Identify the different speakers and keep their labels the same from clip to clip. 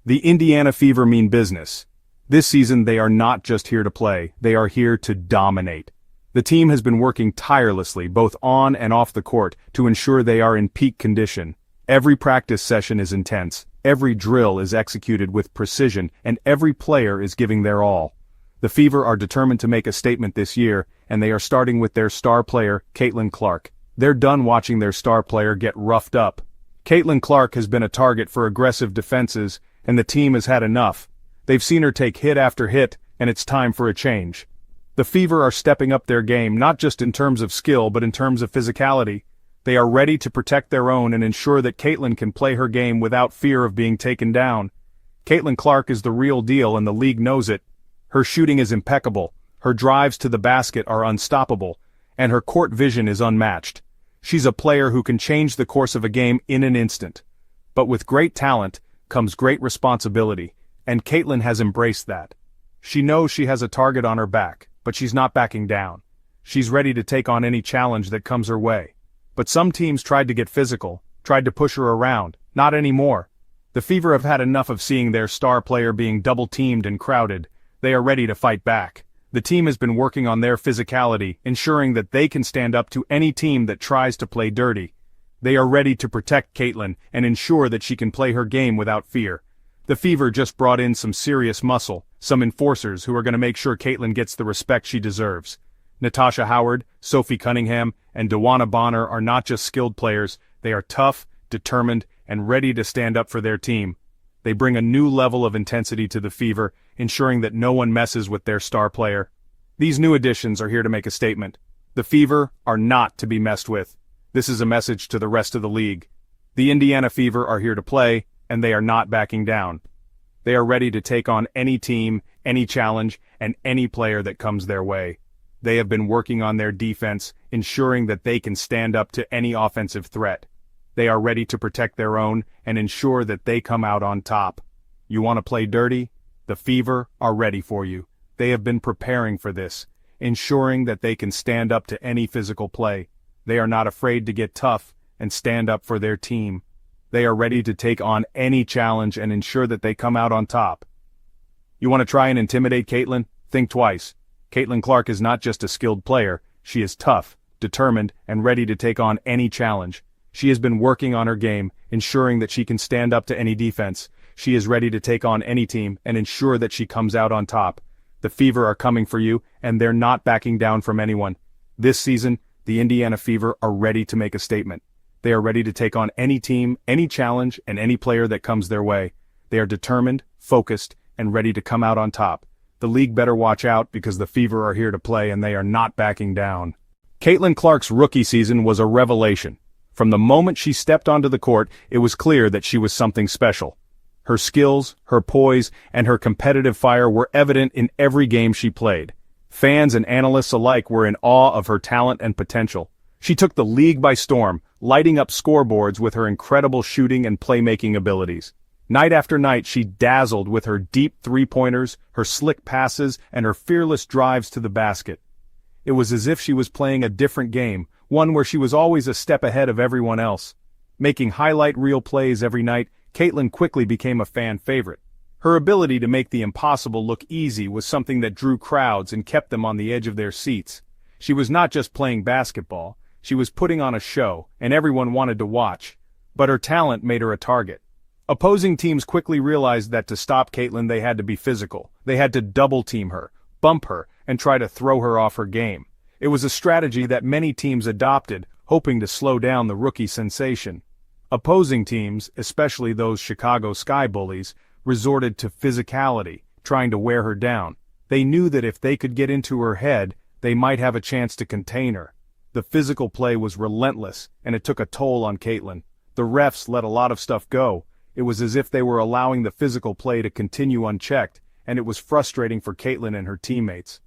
Speaker 1: The Indiana Fever mean business. This season they are not just here to play, they are here to dominate. The team has been working tirelessly, both on and off the court, to ensure they are in peak condition. Every practice session is intense, every drill is executed with precision, and every player is giving their all. The Fever are determined to make a statement this year, and they are starting with their star player, Caitlin Clark. They're done watching their star player get roughed up. Caitlin Clark has been a target for aggressive defenses, and the team has had enough. They've seen her take hit after hit, and it's time for a change. The Fever are stepping up their game, not just in terms of skill but in terms of physicality. They are ready to protect their own and ensure that Caitlin can play her game without fear of being taken down. Caitlin Clark is the real deal and the league knows it. Her shooting is impeccable, her drives to the basket are unstoppable, and her court vision is unmatched. She's a player who can change the course of a game in an instant. But with great talent comes great responsibility, and Caitlin has embraced that. She knows she has a target on her back, but she's not backing down. She's ready to take on any challenge that comes her way. But some teams tried to get physical, tried to push her around. Not anymore. The Fever have had enough of seeing their star player being double-teamed and crowded. They are ready to fight back. The team has been working on their physicality, ensuring that they can stand up to any team that tries to play dirty. They are ready to protect Caitlin and ensure that she can play her game without fear. The Fever just brought in some serious muscle, some enforcers who are going to make sure Caitlin gets the respect she deserves. Natasha Howard, Sophie Cunningham, and Dewana Bonner are not just skilled players, they are tough, determined, and ready to stand up for their team. They bring a new level of intensity to the Fever, ensuring that no one messes with their star player. These new additions are here to make a statement. The Fever are not to be messed with. This is a message to the rest of the league. The Indiana Fever are here to play, and they are not backing down. They are ready to take on any team, any challenge, and any player that comes their way. They have been working on their defense, ensuring that they can stand up to any offensive threat. They are ready to protect their own and ensure that they come out on top. You want to play dirty? The Fever are ready for you. They have been preparing for this, ensuring that they can stand up to any physical play. They are not afraid to get tough and stand up for their team. They are ready to take on any challenge and ensure that they come out on top. You want to try and intimidate Caitlin? Think twice. Caitlin Clark is not just a skilled player, she is tough, determined, and ready to take on any challenge. She has been working on her game, ensuring that she can stand up to any defense. She is ready to take on any team and ensure that she comes out on top. The Fever are coming for you, and they're not backing down from anyone. This season, the Indiana Fever are ready to make a statement. They are ready to take on any team, any challenge, and any player that comes their way. They are determined, focused, and ready to come out on top. The league better watch out because the Fever are here to play and they are not backing down. Caitlin Clark's rookie season was a revelation. From the moment she stepped onto the court, it was clear that she was something special. Her skills, her poise, and her competitive fire were evident in every game she played. Fans and analysts alike were in awe of her talent and potential. She took the league by storm, lighting up scoreboards with her incredible shooting and playmaking abilities. Night after night she dazzled with her deep three-pointers, her slick passes, and her fearless drives to the basket. It was as if she was playing a different game, one where she was always a step ahead of everyone else. Making highlight reel plays every night, Caitlin quickly became a fan favorite. Her ability to make the impossible look easy was something that drew crowds and kept them on the edge of their seats. She was not just playing basketball, she was putting on a show, and everyone wanted to watch. But her talent made her a target. Opposing teams quickly realized that to stop Caitlin they had to be physical. They had to double-team her, bump her, and try to throw her off her game. It was a strategy that many teams adopted, hoping to slow down the rookie sensation. Opposing teams, especially those Chicago Sky Bullies, resorted to physicality, trying to wear her down. They knew that if they could get into her head, they might have a chance to contain her. The physical play was relentless, and it took a toll on Caitlin. The refs let a lot of stuff go. It was as if they were allowing the physical play to continue unchecked, and it was frustrating for Caitlin and her teammates.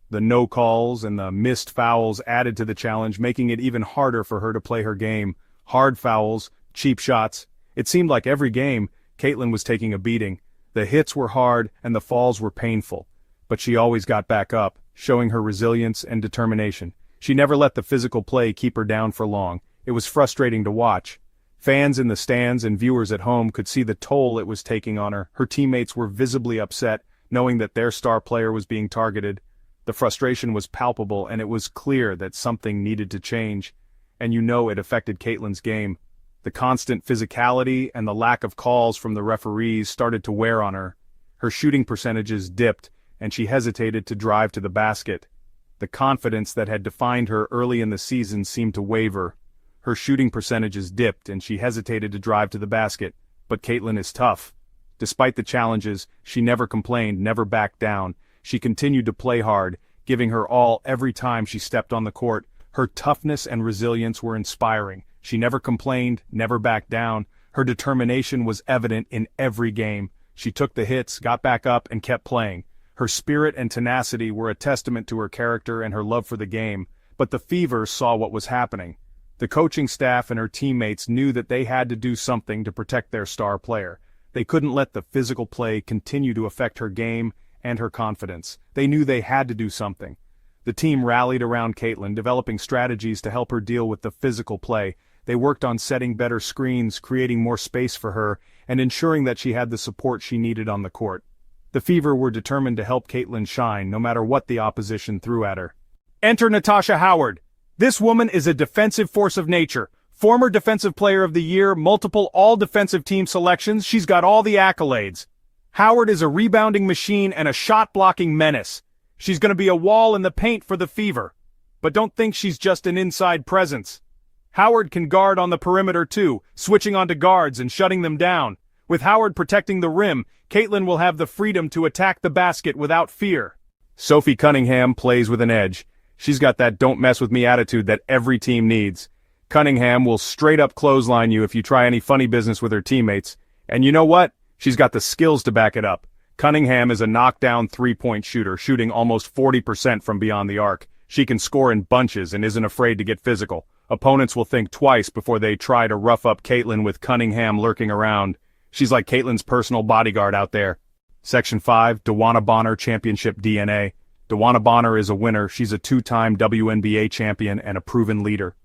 Speaker 1: The no calls and the missed fouls added to the challenge, making it even harder for her to play her game. Hard fouls, cheap shots. It seemed like every game, Caitlin was taking a beating. The hits were hard and the falls were painful. But she always got back up, showing her resilience and determination. She never let the physical play keep her down for long. It was frustrating to watch. Fans in the stands and viewers at home could see the toll it was taking on her. Her teammates were visibly upset, knowing that their star player was being targeted. The frustration was palpable, and it was clear that something needed to change. And it affected Caitlin's game. The constant physicality and the lack of calls from the referees started to wear on her. Her shooting percentages dipped, and she hesitated to drive to the basket. The confidence that had defined her early in the season seemed to waver. Her shooting percentages dipped, and she hesitated to drive to the basket. But Caitlin is tough. Despite the challenges, she never complained, never backed down. She continued to play hard, giving her all every time she stepped on the court. Her toughness and resilience were inspiring. She never complained, never backed down. Her determination was evident in every game. She took the hits, got back up, and kept playing. Her spirit and tenacity were a testament to her character and her love for the game. But the Fever saw what was happening. The coaching staff and her teammates knew that they had to do something to protect their star player. They couldn't let the physical play continue to affect her game and her confidence. They knew they had to do something. The team rallied around Caitlin, developing strategies to help her deal with the physical play. They worked on setting better screens, creating more space for her, and ensuring that she had the support she needed on the court. The Fever were determined to help Caitlin shine, no matter what the opposition threw at her. Enter Natasha Howard. This woman is a defensive force of nature. Former Defensive Player of the Year, multiple all-defensive team selections, she's got all the accolades. Howard is a rebounding machine and a shot-blocking menace. She's going to be a wall in the paint for the Fever. But don't think she's just an inside presence. Howard can guard on the perimeter too, switching onto guards and shutting them down. With Howard protecting the rim, Caitlin will have the freedom to attack the basket without fear. Sophie Cunningham plays with an edge. She's got that don't mess with me attitude that every team needs. Cunningham will straight up clothesline you if you try any funny business with her teammates. And you know what? She's got the skills to back it up. Cunningham is a knockdown three-point shooter, shooting almost 40% from beyond the arc. She can score in bunches and isn't afraid to get physical. Opponents will think twice before they try to rough up Caitlin with Cunningham lurking around. She's like Caitlin's personal bodyguard out there. Section 5, DeWanna Bonner Championship DNA. DeWanna Bonner is a winner. She's a two-time WNBA champion and a proven leader.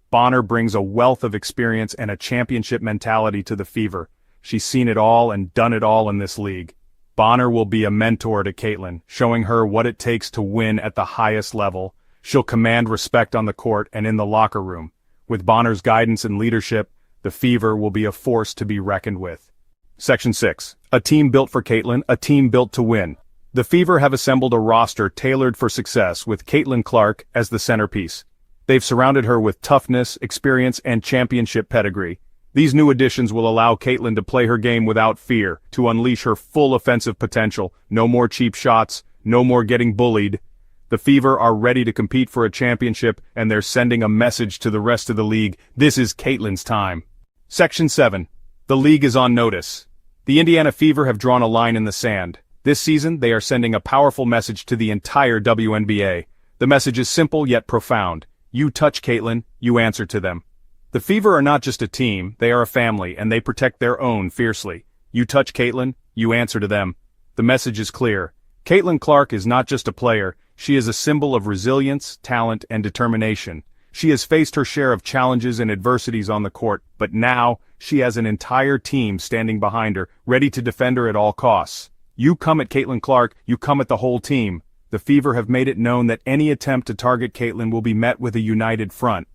Speaker 1: Bonner brings a wealth of experience and a championship mentality to the Fever. She's seen it all and done it all in this league. Bonner will be a mentor to Caitlin, showing her what it takes to win at the highest level. She'll command respect on the court and in the locker room. With Bonner's guidance and leadership, the Fever will be a force to be reckoned with. Section 6. A team built for Caitlin, a team built to win. The Fever have assembled a roster tailored for success with Caitlin Clark as the centerpiece. They've surrounded her with toughness, experience, and championship pedigree. These new additions will allow Caitlin to play her game without fear, to unleash her full offensive potential. No more cheap shots, no more getting bullied. The Fever are ready to compete for a championship, and they're sending a message to the rest of the league. This is Caitlin's time. Section 7. The league is on notice. The Indiana Fever have drawn a line in the sand. This season, they are sending a powerful message to the entire WNBA. The message is simple yet profound. You touch Caitlin, you answer to them. The Fever are not just a team, they are a family, and they protect their own fiercely. You touch Caitlin, you answer to them. The message is clear. Caitlin Clark is not just a player, she is a symbol of resilience, talent, and determination. She has faced her share of challenges and adversities on the court, but now, she has an entire team standing behind her, ready to defend her at all costs. You come at Caitlin Clark, you come at the whole team. The Fever have made it known that any attempt to target Caitlin will be met with a united front.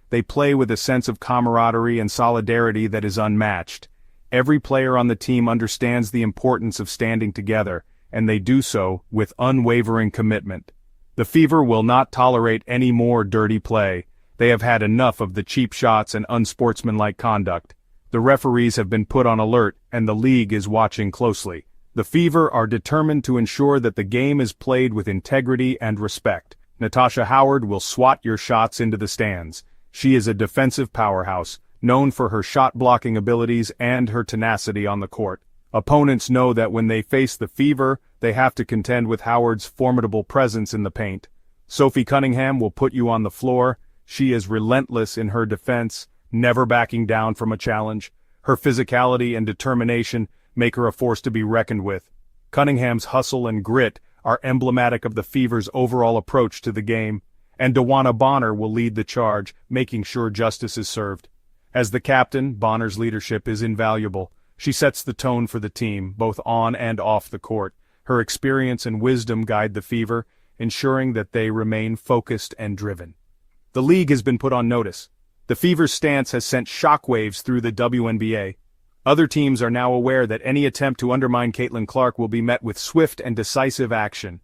Speaker 1: They play with a sense of camaraderie and solidarity that is unmatched. Every player on the team understands the importance of standing together, and they do so with unwavering commitment. The Fever will not tolerate any more dirty play. They have had enough of the cheap shots and unsportsmanlike conduct. The referees have been put on alert, and the league is watching closely. The Fever are determined to ensure that the game is played with integrity and respect. Natasha Howard will swat your shots into the stands. She is a defensive powerhouse, known for her shot-blocking abilities and her tenacity on the court. Opponents know that when they face the Fever, they have to contend with Howard's formidable presence in the paint. Sophie Cunningham will put you on the floor. She is relentless in her defense, never backing down from a challenge. Her physicality and determination make her a force to be reckoned with. Cunningham's hustle and grit are emblematic of the Fever's overall approach to the game, and DeWanna Bonner will lead the charge, making sure justice is served. As the captain, Bonner's leadership is invaluable. She sets the tone for the team, both on and off the court. Her experience and wisdom guide the Fever, ensuring that they remain focused and driven. The league has been put on notice. The Fever's stance has sent shockwaves through the WNBA. Other teams are now aware that any attempt to undermine Caitlin Clark will be met with swift and decisive action.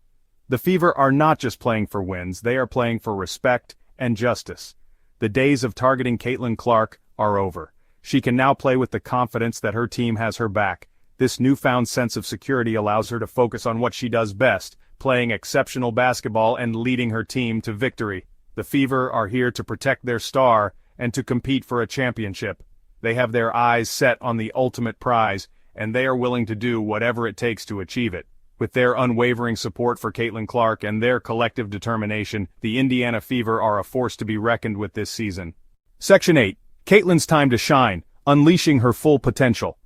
Speaker 1: The Fever are not just playing for wins, they are playing for respect and justice. The days of targeting Caitlin Clark are over. She can now play with the confidence that her team has her back. This newfound sense of security allows her to focus on what she does best, playing exceptional basketball and leading her team to victory. The Fever are here to protect their star and to compete for a championship. They have their eyes set on the ultimate prize, and they are willing to do whatever it takes to achieve it. With their unwavering support for Caitlin Clark and their collective determination, the Indiana Fever are a force to be reckoned with this season. Section 8. Caitlin's time to shine, unleashing her full potential.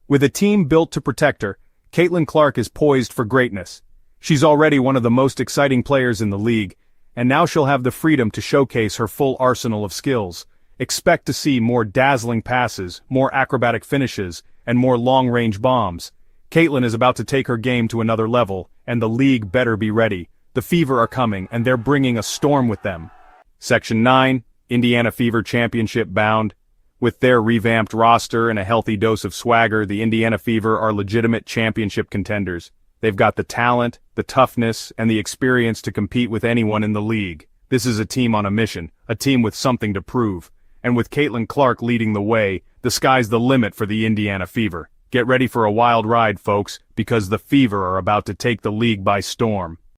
Speaker 1: With a team built to protect her, Caitlin Clark is poised for greatness. She's already one of the most exciting players in the league, and now she'll have the freedom to showcase her full arsenal of skills. Expect to see more dazzling passes, more acrobatic finishes, and more long-range bombs. Caitlin is about to take her game to another level, and the league better be ready. The Fever are coming, and they're bringing a storm with them. Section 9. Indiana Fever Championship bound. With their revamped roster and a healthy dose of swagger, the Indiana Fever are legitimate championship contenders. They've got the talent, the toughness, and the experience to compete with anyone in the league. This is a team on a mission, a team with something to prove. And with Caitlin Clark leading the way, the sky's the limit for the Indiana Fever. Get ready for a wild ride, folks, because the Fever are about to take the league by storm.